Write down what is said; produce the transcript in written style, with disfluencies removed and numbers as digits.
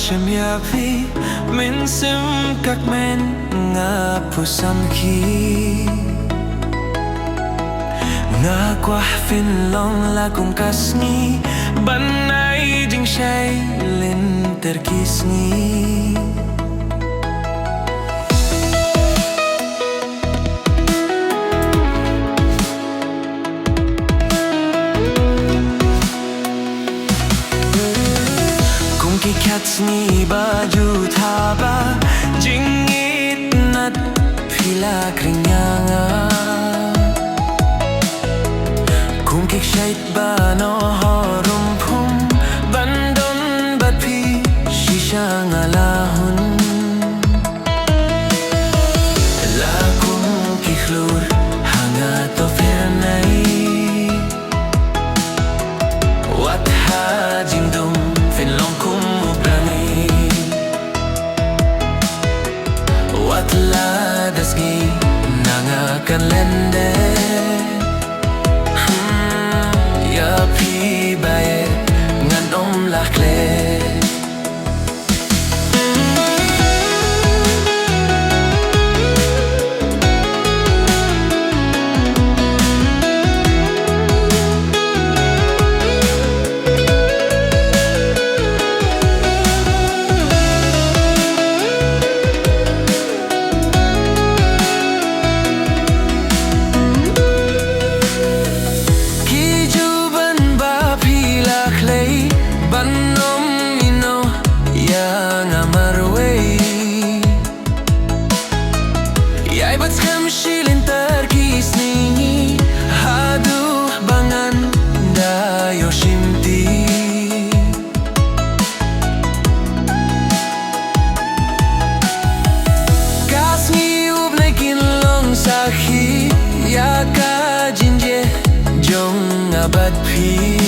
Shemyapi min sim kak men nga pusam ki nga kwah fin long la kung kasni banay ding shay lin terkisni Katsni baju thaba jingit nat phila kringanga kum kik shait ba no horum phum bandon bat phi shisha ngalahun la kum ki khlur hanga to fernai wat ha jingdum fin long kum Lada nangakan lende ya pi bae ngan lah kle ya ka jinje jong abad phi